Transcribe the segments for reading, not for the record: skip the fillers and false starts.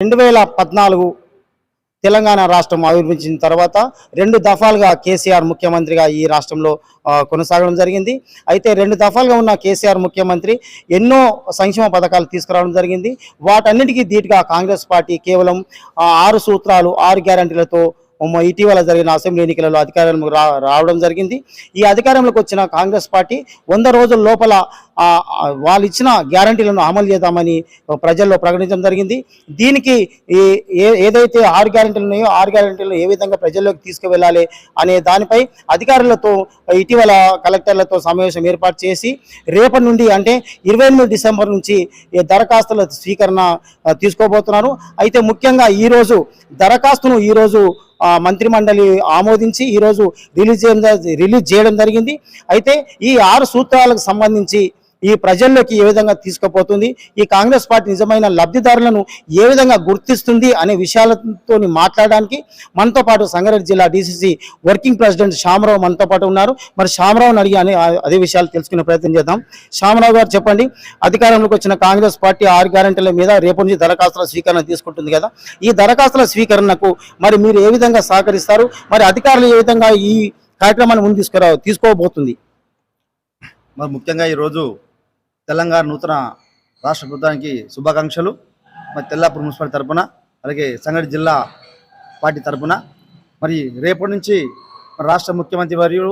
2014 తెలంగాణ రాష్ట్రం ఆవిర్భవించిన తర్వాత 2 దఫాలుగా కేసీఆర్ ముఖ్యమంత్రిగా ఈ రాష్ట్రంలో కొనసాగడం జరిగింది. అయితే 2 దఫాలుగా ఉన్న కేసీఆర్ ముఖ్యమంత్రి ఎన్నో సంక్షేమ పథకాలు తీసుకురావడం జరిగింది. వాటన్నిటికీ ధీటుగా కాంగ్రెస్ పార్టీ కేవలం 6 సూత్రాలు 6 గ్యారంటీలతో ఇటీవల జరిగిన అసెంబ్లీ ఎన్నికలలో అధికారంలోకి రావడం జరిగింది. ఈ అధికారంలోకి వచ్చిన కాంగ్రెస్ పార్టీ 100 రోజుల లోపల వాళ్ళు ఇచ్చిన గ్యారంటీలను అమలు చేద్దామని ప్రజల్లో ప్రకటించడం జరిగింది. దీనికి ఏదైతే 6 గ్యారంటీలు ఉన్నాయో 6 గ్యారంటీలను ఏ విధంగా ప్రజల్లోకి తీసుకువెళ్ళాలి అనే దానిపై అధికారులతో ఇటీవల కలెక్టర్లతో సమావేశం ఏర్పాటు చేసి రేపటి నుండి అంటే 28 డిసెంబర్ నుంచి దరఖాస్తుల స్వీకరణ తీసుకోబోతున్నారు. అయితే ముఖ్యంగా ఈరోజు దరఖాస్తును మంత్రి మండలి ఆమోదించి ఈరోజు రిలీజ్ చేయడం జరిగింది. అయితే ఈ 6 సూత్రాలకు సంబంధించి ఈ ప్రజల్లోకి ఏ విధంగా తీసుకుపోతుంది, ఈ కాంగ్రెస్ పార్టీ నిజమైన లబ్ధిదారులను ఏ విధంగా గుర్తిస్తుంది అనే విషయాలతో మాట్లాడడానికి మనతో పాటు సంగారెడ్డి జిల్లా డీసీసీ వర్కింగ్ ప్రెసిడెంట్ శ్యామరావు మనతో పాటు ఉన్నారు. మరి శ్యామరావుని అడిగి అదే విషయాలు తెలుసుకునే ప్రయత్నం చేద్దాం. శ్యామరావు గారు చెప్పండి, అధికారంలోకి వచ్చిన కాంగ్రెస్ పార్టీ 6 గ్యారంటీల మీద రేపు నుంచి దరఖాస్తుల స్వీకరణ తీసుకుంటుంది కదా, ఈ దరఖాస్తుల స్వీకరణకు మరి మీరు ఏ విధంగా సహకరిస్తారు, మరి అధికారులు ఏ విధంగా ఈ కార్యక్రమాన్ని ముందు తీసుకోబోతుంది? మరి ముఖ్యంగా ఈరోజు తెలంగాణ నూతన రాష్ట్ర ప్రభుత్వానికి శుభాకాంక్షలు. మరి తెల్లాపూర్ మున్సిపాలిటీ తరఫున అలాగే సంగారెడ్డి జిల్లా పార్టీ తరఫున మరి రేపటి నుంచి రాష్ట్ర ముఖ్యమంత్రి వర్యులు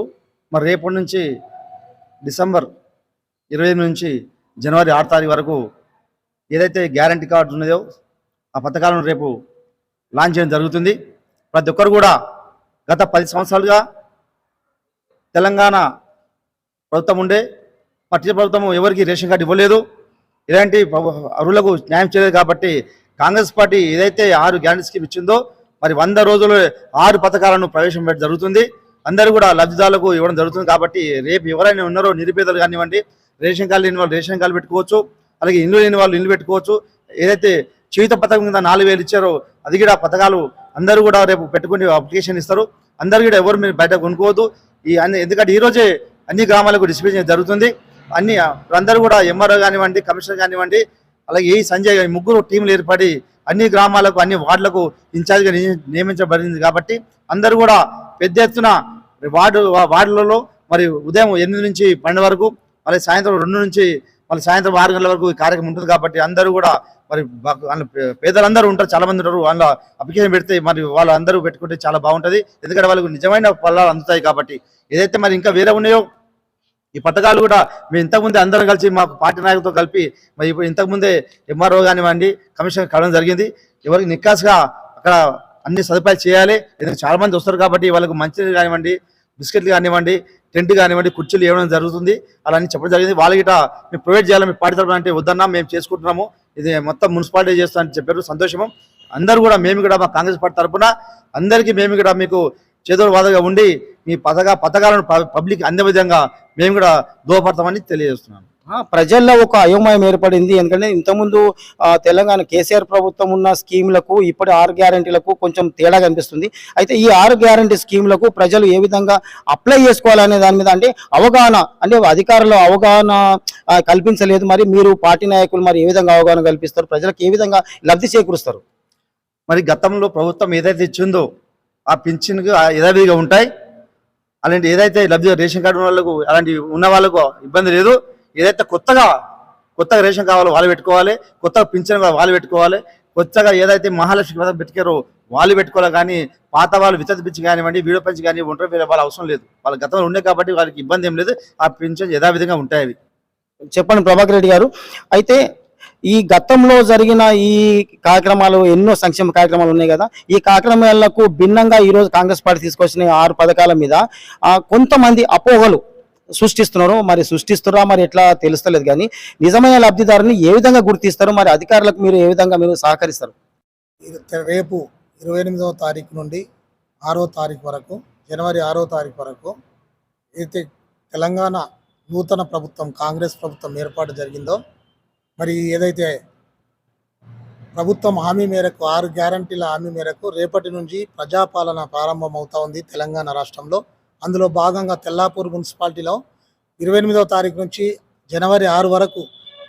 మరి రేపటి నుంచి డిసెంబర్ 25 నుంచి జనవరి 6 తారీఖు వరకు ఏదైతే గ్యారంటీ కార్డు ఉన్నదో ఆ పథకాలను రేపు లాంచ్ చేయడం జరుగుతుంది. ప్రతి ఒక్కరు కూడా గత 10 సంవత్సరాలుగా తెలంగాణ ప్రభుత్వం ఉండే పట్టిన ప్రభుత్వం ఎవరికి రేషన్ కార్డు ఇవ్వలేదు, ఇలాంటి అర్హులకు న్యాయం చేయలేదు. కాబట్టి కాంగ్రెస్ పార్టీ ఏదైతే 6 గ్యారంటీ స్కీమ్ ఇచ్చిందో మరి 100 రోజులు 6 పథకాలను ప్రవేశపెట్టడం జరుగుతుంది. అందరూ కూడా లబ్ధిదారులకు ఇవ్వడం జరుగుతుంది. కాబట్టి రేపు ఎవరైనా ఉన్నారో నిరుపేదలు కానివ్వండి, రేషన్ కార్డు లేని వాళ్ళు రేషన్ కార్డు పెట్టుకోవచ్చు, అలాగే ఇల్లు లేని వాళ్ళు ఇల్లు పెట్టుకోవచ్చు. ఏదైతే జీవిత పథకం కింద 4000 ఇచ్చారో అది కూడా పథకాలు అందరూ కూడా రేపు పెట్టుకుని అప్లికేషన్ ఇస్తారు. అందరూ కూడా ఎవరు మీరు బయట కొనుక్కోవద్దు. ఎందుకంటే ఈరోజే అన్ని గ్రామాలకు డిస్ట్రిబ్యూషన్ జరుగుతుంది. అందరూ కూడా ఎంఆర్ఓ కానివ్వండి, కమిషనర్ కానివ్వండి, అలాగే ఈ సంజయ్ ముగ్గురు టీంలు ఏర్పడి అన్ని గ్రామాలకు అన్ని వార్డులకు ఇన్ఛార్జ్గా నియమించబడింది. కాబట్టి అందరూ కూడా పెద్ద ఎత్తున వార్డులలో మరి ఉదయం 8 నుంచి 12 వరకు మళ్ళీ సాయంత్రం 2 నుంచి మళ్ళీ సాయంత్రం 6 గంటల వరకు ఈ కార్యక్రమం ఉంటుంది. కాబట్టి అందరూ కూడా మరి పేదలందరూ ఉంటారు, చాలా మంది ఉంటారు. వాళ్ళ అప్లికేషన్ పెడితే మరి వాళ్ళందరూ పెట్టుకుంటే చాలా బాగుంటుంది. ఎందుకంటే వాళ్ళకు నిజమైన ఫలాలు అందుతాయి. కాబట్టి ఏదైతే మరి ఇంకా వేరే ఉన్నాయో ఈ పథకాలు కూడా మేము ఇంతకుముందే అందరం కలిసి మా పార్టీ నాయకులతో కలిపి మరి ఇప్పుడు ఇంతకుముందే ఎంఆర్ఓ కానివ్వండి, కమిషన్ కలవడం జరిగింది. ఎవరికి నిక్కాసుగా అక్కడ అన్ని సదుపాయాలు చేయాలి. ఎందుకంటే చాలా మంది వస్తారు కాబట్టి వాళ్ళకు మంచినీళ్ళు కానివ్వండి, బిస్కెట్లు కానివ్వండి, టెంట్ కానివ్వండి, కుర్చీలు ఇవ్వడం జరుగుతుంది. అలా అని చెప్పడం జరిగింది. వాళ్ళ గిట మేము ప్రొవైడ్ చేయాలి, మీ పార్టీ తరఫున అంటే వద్దన్నా మేము చేసుకుంటున్నాము, ఇది మొత్తం మున్సిపాలిటీ చేస్తామని చెప్పారు. సంతోషము. అందరూ కూడా మేము కూడా మా కాంగ్రెస్ పార్టీ తరఫున అందరికీ మేము కూడా మీకు చేదోడు వాదగా ఉండి మీ పథకాలను పబ్లిక్ అందే విధంగా మేము కూడా దోహదపడతామని తెలియజేస్తున్నాను. ప్రజల్లో ఒక అయోమయం ఏర్పడింది. ఎందుకంటే ఇంతకుముందు తెలంగాణ కేసీఆర్ ప్రభుత్వం ఉన్న స్కీములకు ఇప్పటి 6 గ్యారంటీలకు కొంచెం తేడా కనిపిస్తుంది. అయితే ఈ 6 గ్యారంటీ స్కీములకు ప్రజలు ఏ విధంగా అప్లై చేసుకోవాలనే దాని మీద అంటే అవగాహన అంటే అధికారులు అవగాహన కల్పించలేదు. మరి మీరు పార్టీ నాయకులు మరి ఏ విధంగా అవగాహన కల్పిస్తారు, ప్రజలకు ఏ విధంగా లబ్ధి చేకూరుస్తారు? మరి గతంలో ప్రభుత్వం ఏదైతే ఇచ్చిందో ఆ పింఛన్కి యథావిధిగా ఉంటాయి. అలాంటి ఏదైతే లబ్ధి రేషన్ కార్డు ఉన్న వాళ్ళకు అలాంటి ఉన్న వాళ్ళకు ఇబ్బంది లేదు. ఏదైతే కొత్తగా రేషన్ కావాలో వాళ్ళు పెట్టుకోవాలి, కొత్తగా పింఛన్ వాళ్ళు పెట్టుకోవాలి, కొత్తగా ఏదైతే మహాలక్ష్మి పథకం పెట్టుకారో వాళ్ళు పెట్టుకోవాలి. కానీ పాత వాళ్ళు వితత పిచ్చి కానివ్వండి, వీడియో పంచి కానీ ఒంటరి వేరే వాళ్ళ అవసరం లేదు. వాళ్ళ గతంలో ఉండే కాబట్టి వాళ్ళకి ఇబ్బంది ఏం లేదు. ఆ పింఛన్ యథావిధిగా ఉంటాయి. చెప్పండి ప్రభాకర్ రెడ్డి గారు. అయితే ఈ గతంలో జరిగిన ఈ కార్యక్రమాలు ఎన్నో సంక్షేమ కార్యక్రమాలు ఉన్నాయి కదా, ఈ కార్యక్రమాలకు భిన్నంగా ఈరోజు కాంగ్రెస్ పార్టీ తీసుకొచ్చిన 6 పథకాల మీద కొంతమంది అపోహలు సృష్టిస్తున్నారు. మరి సృష్టిస్తురా మరి ఎట్లా తెలుస్తలేదు. కానీ నిజమైన లబ్ధిదారుని ఏ విధంగా గుర్తిస్తారు, మరి అధికారులకు మీరు ఏ విధంగా మీరు సహకరిస్తారు? రేపు 28వ తారీఖు నుండి 6వ తారీఖు వరకు, జనవరి 6వ తారీఖు వరకు అయితే తెలంగాణ నూతన ప్రభుత్వం కాంగ్రెస్ ప్రభుత్వం ఏర్పాటు జరిగిందో మరి ఏదైతే ప్రభుత్వం హామీ మేరకు 6 గ్యారంటీల హామీ మేరకు రేపటి నుంచి ప్రజాపాలన ప్రారంభమవుతా ఉంది తెలంగాణ రాష్ట్రంలో. అందులో భాగంగా తెల్లాపూర్ మున్సిపాలిటీలో 28వ తారీఖు నుంచి జనవరి 6 వరకు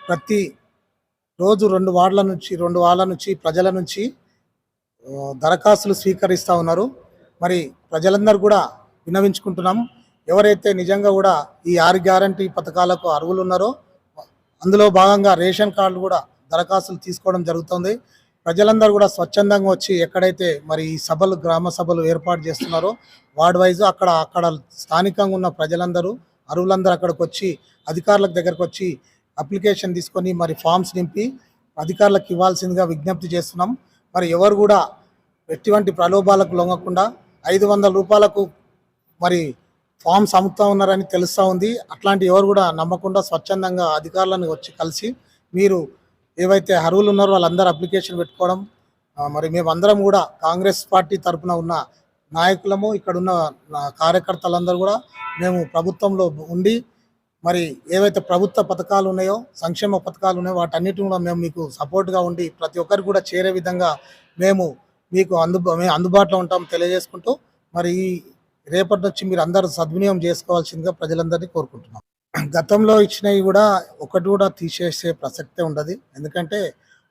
ప్రతి రోజు రెండు వార్డుల నుంచి ప్రజల నుంచి దరఖాస్తులు స్వీకరిస్తూ ఉన్నారు. మరి ప్రజలందరూ కూడా విన్నవించుకుంటున్నాం, ఎవరైతే నిజంగా కూడా ఈ 6 గ్యారంటీ పథకాలకు అర్హులు ఉన్నారో అందులో భాగంగా రేషన్ కార్డులు కూడా దరఖాస్తులు తీసుకోవడం జరుగుతుంది. ప్రజలందరూ కూడా స్వచ్ఛందంగా వచ్చి ఎక్కడైతే మరి ఈ సభలు గ్రామ సభలు ఏర్పాటు చేస్తున్నారో వార్డ్ వైజ్ అక్కడ స్థానికంగా ఉన్న ప్రజలందరూ అర్హులందరూ అక్కడికి వచ్చి అధికారుల దగ్గరకు వచ్చి అప్లికేషన్ తీసుకొని మరి ఫామ్స్ నింపి అధికారులకు ఇవ్వాల్సిందిగా విజ్ఞప్తి చేస్తున్నాం. మరి ఎవరు కూడా ఎటువంటి ప్రలోభాలకు లొంగకుండా 500 రూపాయలకు మరి ఫామ్స్ అమ్ముతూ ఉన్నారని తెలుస్తూ ఉంది. అట్లాంటి ఎవరు కూడా నమ్మకుండా స్వచ్ఛందంగా అధికారులను వచ్చి కలిసి మీరు ఏవైతే అర్హులు ఉన్నారో వాళ్ళందరూ అప్లికేషన్ పెట్టుకోవడం. మరి మేమందరం కూడా కాంగ్రెస్ పార్టీ తరఫున ఉన్న నాయకులము, ఇక్కడున్న కార్యకర్తలందరూ కూడా మేము ప్రభుత్వంలో ఉండి మరి ఏవైతే ప్రభుత్వ పథకాలు ఉన్నాయో సంక్షేమ పథకాలు ఉన్నాయో వాటన్నిటిని కూడా మేము మీకు సపోర్ట్గా ఉండి ప్రతి ఒక్కరికి కూడా చేరే విధంగా మేము మీకు అందుబాటులో ఉంటాం తెలియజేసుకుంటూ మరి రేపటి నుంచి మీరు అందరూ సద్వినియోగం చేసుకోవాల్సిందిగా ప్రజలందరినీ కోరుకుంటున్నాం. గతంలో ఇచ్చినవి కూడా ఒకటి కూడా తీసేసే ప్రసక్తే ఉండదు. ఎందుకంటే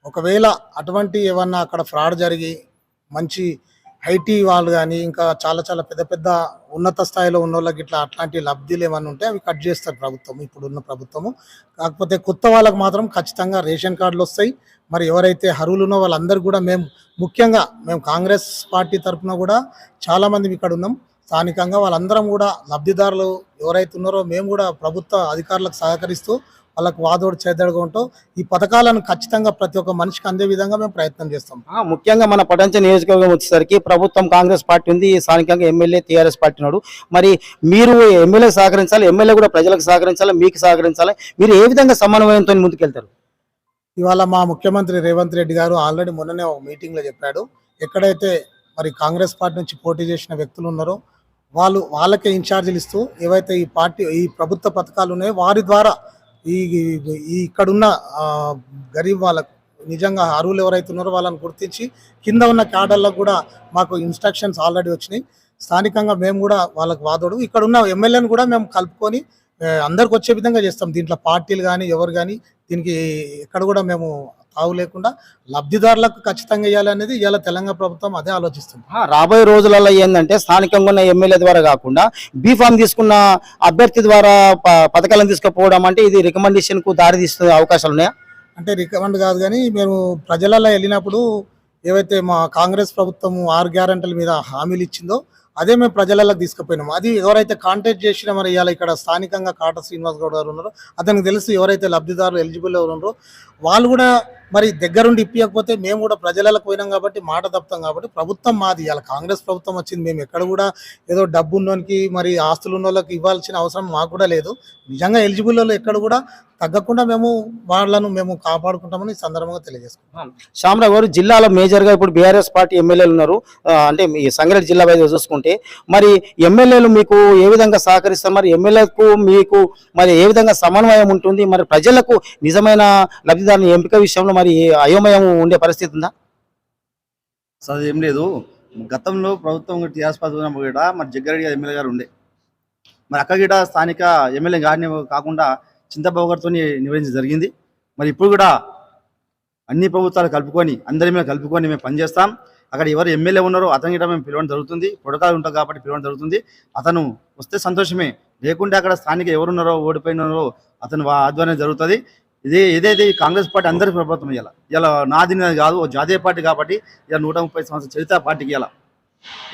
ఒకవేళ అటువంటి ఏమన్నా అక్కడ ఫ్రాడ్ జరిగి మంచి ఐటీ వాళ్ళు కానీ ఇంకా చాలా చాలా పెద్ద పెద్ద ఉన్నత స్థాయిలో ఉన్న వాళ్ళకి ఇట్లా అట్లాంటి లబ్ధిలు ఏమన్నా ఉంటే అవి కట్ చేస్తారు ప్రభుత్వం, ఇప్పుడున్న ప్రభుత్వము. కాకపోతే కొత్త వాళ్ళకి మాత్రం ఖచ్చితంగా రేషన్ కార్డులు వస్తాయి. మరి ఎవరైతే అర్హులున్నో వాళ్ళందరూ కూడా ముఖ్యంగా మేము కాంగ్రెస్ పార్టీ తరఫున కూడా చాలామంది ఇక్కడ ఉన్నాం స్థానికంగా. వాళ్ళందరం కూడా లబ్ధిదారులు ఎవరైతే ఉన్నారో మేము కూడా ప్రభుత్వ అధికారులకు సహకరిస్తూ వాళ్ళకు వాదోడు చేదడుగా ఉంటూ ఈ పథకాలను ఖచ్చితంగా ప్రతి ఒక్క మనిషికి అందే విధంగా మేము ప్రయత్నం చేస్తాం. ముఖ్యంగా మన పటంచ నియోజకవర్గం వచ్చేసరికి ప్రభుత్వం కాంగ్రెస్ పార్టీ ఉంది, స్థానికంగా ఎమ్మెల్యే టీఆర్ఎస్ పార్టీ ఉన్నాడు. మరి మీరు ఎమ్మెల్యే సహకరించాలి, ఎమ్మెల్యే కూడా ప్రజలకు సహకరించాలి, మీకు సహకరించాలి. మీరు ఏ విధంగా సమన్వయంతో ముందుకెళ్తారు? ఇవాళ మా ముఖ్యమంత్రి రేవంత్ రెడ్డి గారు ఆల్రెడీ మొన్ననే ఒక మీటింగ్లో చెప్పాడు, ఎక్కడైతే మరి కాంగ్రెస్ పార్టీ నుంచి పోటీ చేసిన వ్యక్తులు ఉన్నారో వాళ్ళకే ఇన్ఛార్జీలు ఇస్తూ ఏవైతే ఈ ప్రభుత్వ పథకాలు ఉన్నాయో వారి ద్వారా ఈ ఇక్కడున్న గరీబ్ వాళ్ళకు నిజంగా అర్హులు ఎవరైతే ఉన్నారో వాళ్ళని గుర్తించి కింద ఉన్న క్యాడర్లకు కూడా మాకు ఇన్స్ట్రక్షన్స్ ఆల్రెడీ వచ్చినాయి. స్థానికంగా మేము కూడా వాళ్ళకు వాదోడు ఇక్కడ ఉన్న ఎమ్మెల్యేని కూడా మేము కలుపుకొని అందరికి వచ్చే విధంగా చేస్తాం. దీంట్లో పార్టీలు కానీ ఎవరు కానీ దీనికి ఎక్కడ కూడా మేము తావు లేకుండా లబ్ధిదారులకు ఖచ్చితంగా ఇవ్వాలనేది ఇవాళ తెలంగాణ ప్రభుత్వం అదే ఆలోచిస్తుంది. రాబోయే రోజులలో ఏంటంటే స్థానికంగా ఉన్న ఎమ్మెల్యే ద్వారా కాకుండా బీఫామ్ తీసుకున్న అభ్యర్థి ద్వారా పథకాలను తీసుకుపోవడం అంటే ఇది రికమెండేషన్ కు దారి తీస్తున్న అవకాశాలు ఉన్నాయా? అంటే రికమెండ్ కాదు, కానీ మేము ప్రజలలో వెళ్ళినప్పుడు ఏవైతే మా కాంగ్రెస్ ప్రభుత్వం 6 గ్యారెంటీల మీద హామీలు ఇచ్చిందో అదే మేము ప్రజలకు తీసుకుపోయినాము. అది ఎవరైతే కాంటాక్ట్ చేసినా మరి ఇవాళ ఇక్కడ స్థానికంగా కాట శ్రీనివాస్ గౌడ్ గారు ఉన్నారో అతనికి తెలుసు ఎవరైతే లబ్ధిదారులు ఎలిజిబుల్ ఎవరు ఉన్నారో వాళ్ళు కూడా మరి దగ్గరుండి ఇప్పియకపోతే మేము కూడా ప్రజలకు పోయినాం కాబట్టి మాట తప్పుతాం. కాబట్టి ప్రభుత్వం మాది, ఇవాళ కాంగ్రెస్ ప్రభుత్వం వచ్చింది. మేము ఎక్కడ కూడా ఏదో డబ్బు ఉన్నోనికి మరి ఆస్తులు ఉన్న వాళ్ళకి ఇవ్వాల్సిన అవసరం మాకు కూడా లేదు. నిజంగా ఎలిజిబుల్ వాళ్ళు ఎక్కడ కూడా తగ్గకుండా మేము కాపాడుకుంటామని ఈ సందర్భంగా తెలియజేసుకుంటాం. శ్యామరావు గారు, జిల్లాలో మేజర్గా ఇప్పుడు బీఆర్ఎస్ పార్టీ ఎమ్మెల్యేలు ఉన్నారు. అంటే మీ సంగారెడ్డి జిల్లా వైద్య చూసుకుంటే మరి ఎమ్మెల్యేలు మీకు ఏ విధంగా సహకరిస్తారు? మరి ఎమ్మెల్యేలకు మీకు మరి ఏ విధంగా సమన్వయం ఉంటుంది? మరి ప్రజలకు నిజమైన లబ్ధిదారుల ఎంపిక విషయంలో మరి అయోమయం ఉండే పరిస్థితి ఉందా? అసలు ఏం లేదు. గతంలో ప్రభుత్వం టీఆర్ఎస్ పార్టీ కూడా మరి జగ్గారెడ్డి గారు ఎమ్మెల్యే గారు ఉండే, మరి అక్క గిట స్థానిక ఎమ్మెల్యే గారిని కాకుండా చింతబాబు గారితో నిర్వహించడం జరిగింది. మరి ఇప్పుడు కూడా అన్ని ప్రభుత్వాలు కలుపుకొని అందరి మీద కలుపుకొని మేము పనిచేస్తాం. అక్కడ ఎవరు ఎమ్మెల్యే ఉన్నారో అతని గిట మేము పిలవడం జరుగుతుంది. ప్రోటోకాల్ ఉంటుంది కాబట్టి పిలవడం జరుగుతుంది. అతను వస్తే సంతోషమే, లేకుంటే అక్కడ స్థానిక ఎవరున్నారో ఓడిపోయినారో అతను ఆధ్వర్యం జరుగుతుంది. ఏదైతే కాంగ్రెస్ పార్టీ అందరి ప్రభుత్వం ఇలా నాది కాదు, జాతీయ పార్టీ కాబట్టి ఇలా 130 సంవత్సరాల చరిత్ర పార్టీకి ఇలా.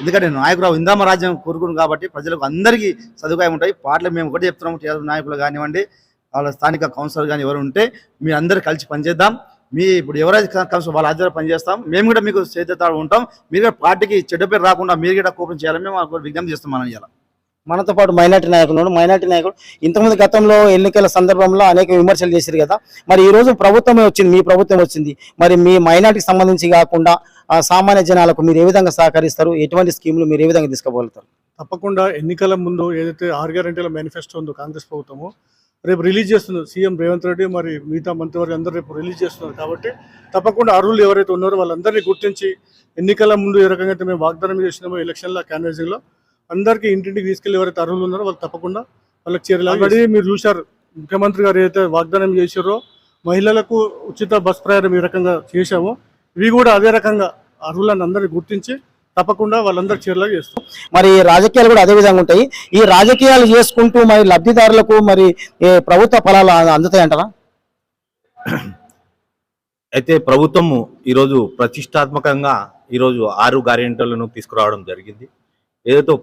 ఎందుకంటే నాయకురావు ఇందామ రాజ్యం కోరుకున్నాం కాబట్టి ప్రజలకు అందరికీ సదుపాయం ఉంటాయి. పార్టీలు మేము ఒకటి చెప్తున్నాము, టీఆర్ఎస్ నాయకులు కానివ్వండి, వాళ్ళ స్థానిక కౌన్సిలర్ కానీ ఎవరు ఉంటే మీ అందరూ కలిసి పనిచేద్దాం. ఇప్పుడు ఎవరైతే కౌన్సిలర్ వాళ్ళ ఆధ్వర్యంలో పనిచేస్తాం. మేము కూడా మీకు చేతితో ఉంటాం. మీరు కూడా పార్టీకి చెడ్డ పేరు రాకుండా మీరు కూడా కోపం చేయాలని మేము విజ్ఞప్తి చేస్తాం. మనం ఇలా మనతో పాటు మైనార్టీ నాయకులు ఇంతకుముందు గతంలో ఎన్నికల సందర్భంలో అనేక విమర్శలు చేశారు కదా. మరి ఈ రోజు ప్రభుత్వమే వచ్చింది, మీ ప్రభుత్వం వచ్చింది. మరి మీ మైనార్టీకి సంబంధించి కాకుండా సామాన్య జనాలకు మీరు ఏ విధంగా సహకరిస్తారు? ఎటువంటి స్కీములు మీరు ఏ విధంగా తీసుకోగలుగుతారు? తప్పకుండా ఎన్నికల ముందు ఏదైతే 6 గ్యారెంటీల మేనిఫెస్టో ఉందో కాంగ్రెస్ ప్రభుత్వము రేపు రిలీజ్ చేస్తున్నారు. సీఎం రేవంత్ రెడ్డి మరి మిగతా మంత్రివర్గం అందరూ రేపు రిలీజ్ చేస్తున్నారు. కాబట్టి తప్పకుండా అర్హులు ఎవరైతే ఉన్నారో వాళ్ళందరినీ గుర్తించి ఎన్నికల ముందు ఏ రకంగా అయితే మేము వాగ్దానం చేసినామో ఎలక్షన్ల క్యాన్వాసింగ్లో అందరికీ ఇంటింటికి తీసుకెళ్లి ఎవరైతే అర్హులు ఉన్నారో వాళ్ళు తప్పకుండా వాళ్ళకి చేరాలి. ఆల్రెడీ మీరు చూశారు ముఖ్యమంత్రి గారు ఏదైతే వాగ్దానం చేశారో మహిళలకు ఉచిత బస్ ప్రయాణం ఈ రకంగా చేశాము. ఇవి కూడా అదే రకంగా అర్హులను అందరినీ గుర్తించి తప్పకుండా వాళ్ళందరూ చేరేలాగా చేస్తాం. మరి రాజకీయాలు కూడా అదే విధంగా ఉంటాయి. ఈ రాజకీయాలు చేసుకుంటూ మరి లబ్ధిదారులకు మరి ప్రభుత్వ ఫలాలు అందుతాయంటారా? అయితే ప్రభుత్వము ఈరోజు ప్రతిష్టాత్మకంగా ఈరోజు 6 గ్యారెంటీలను తీసుకురావడం జరిగింది. ఏదైతే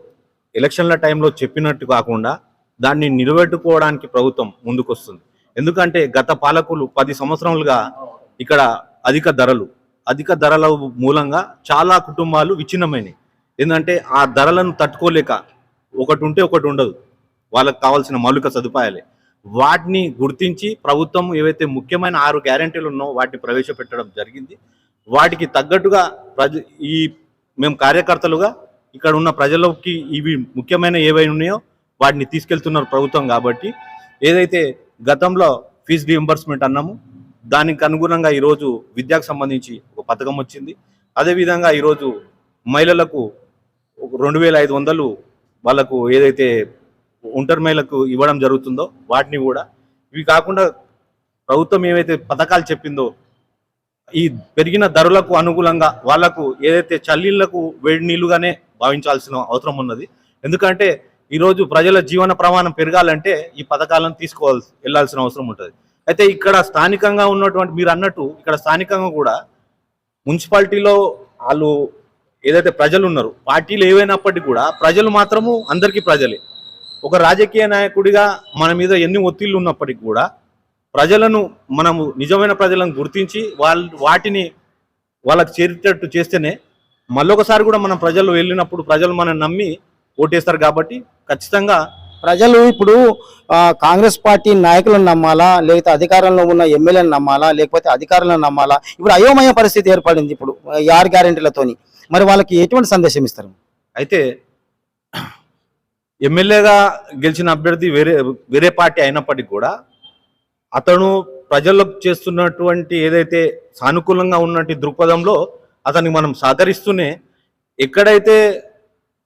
ఎలక్షన్ల టైంలో చెప్పినట్టు కాకుండా దాన్ని నిలబెట్టుకోవడానికి ప్రభుత్వం ముందుకొస్తుంది. ఎందుకంటే గత పాలకులు 10 సంవత్సరాలుగా ఇక్కడ అధిక ధరల మూలంగా చాలా కుటుంబాలు విచ్ఛిన్నమైనవి. ఏంటంటే ఆ ధరలను తట్టుకోలేక ఒకటి ఉంటే ఒకటి ఉండదు, వాళ్ళకి కావాల్సిన మౌలిక సదుపాయాలే. వాటిని గుర్తించి ప్రభుత్వం ఏవైతే ముఖ్యమైన 6 గ్యారెంటీలు ఉన్నాయో వాటిని ప్రవేశపెట్టడం జరిగింది. వాటికి తగ్గట్టుగా మేము కార్యకర్తలుగా ఇక్కడ ఉన్న ప్రజలకి ఇవి ముఖ్యమైన ఏవైనా ఉన్నాయో వాటిని తీసుకెళ్తున్నారు ప్రభుత్వం. కాబట్టి ఏదైతే గతంలో ఫీజు రీఎంబర్స్మెంట్ అన్నాము దానికి అనుగుణంగా ఈరోజు విద్యకు సంబంధించి ఒక పథకం వచ్చింది. అదేవిధంగా ఈరోజు మహిళలకు 2500 వాళ్ళకు ఏదైతే ఒంటరి మహిళలకు ఇవ్వడం జరుగుతుందో వాటిని కూడా, ఇవి కాకుండా ప్రభుత్వం ఏవైతే పథకాలు చెప్పిందో ఈ పెరిగిన ధరలకు అనుగుణంగా వాళ్లకు ఏదైతే చల్లీళ్లకు వేడి నీళ్లుగానే భావించాల్సిన అవసరం ఉన్నది. ఎందుకంటే ఈరోజు ప్రజల జీవన ప్రమాణం పెరగాలంటే ఈ పథకాలను వెళ్ళాల్సిన అవసరం ఉంటుంది. అయితే ఇక్కడ స్థానికంగా ఉన్నటువంటి మీరు అన్నట్టు ఇక్కడ స్థానికంగా కూడా మున్సిపాలిటీలో వాళ్ళు ఏదైతే ప్రజలు ఉన్నారో పార్టీలు ఏవైనప్పటికీ కూడా ప్రజలు మాత్రము అందరికీ ప్రజలే. ఒక రాజకీయ నాయకుడిగా మన మీద ఎన్ని ఒత్తిళ్లు ఉన్నప్పటికీ కూడా ప్రజలను మనము నిజమైన ప్రజలను గుర్తించి వాటిని వాళ్ళకి చేరేటట్టు చేస్తేనే మళ్ళొకసారి కూడా మనం ప్రజలు వెళ్ళినప్పుడు ప్రజలు మనం నమ్మి ఓటేస్తారు. కాబట్టి ఖచ్చితంగా ప్రజలు ఇప్పుడు కాంగ్రెస్ పార్టీ నాయకులను నమ్మాలా, లేకపోతే అధికారంలో ఉన్న ఎమ్మెల్యేలను నమ్మాలా, లేకపోతే అధికారులను నమ్మాలా? ఇప్పుడు అయోమయ పరిస్థితి ఏర్పడింది ఇప్పుడు ఈ 6 గ్యారెంటీలతోని. మరి వాళ్ళకి ఎటువంటి సందేశం ఇస్తారు? అయితే ఎమ్మెల్యేగా గెలిచిన అభ్యర్థి వేరే పార్టీ అయినప్పటికీ కూడా అతను ప్రజలకు చేస్తున్నటువంటి ఏదైతే సానుకూలంగా ఉన్నటువంటి దృక్పథంలో అతనికి మనం సహకరిస్తూనే ఎక్కడైతే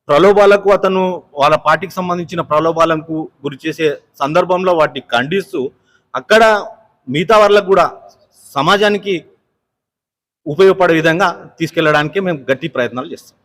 ప్రలోభాలకు అతను వాళ్ళ పార్టీకి సంబంధించిన ప్రలోభాలకు గురి చేసే సందర్భంలో వాటిని ఖండిస్తూ అక్కడ మిగతా వాళ్ళకు కూడా సమాజానికి ఉపయోగపడే విధంగా తీసుకెళ్లడానికి మేము గట్టి ప్రయత్నాలు చేస్తాం.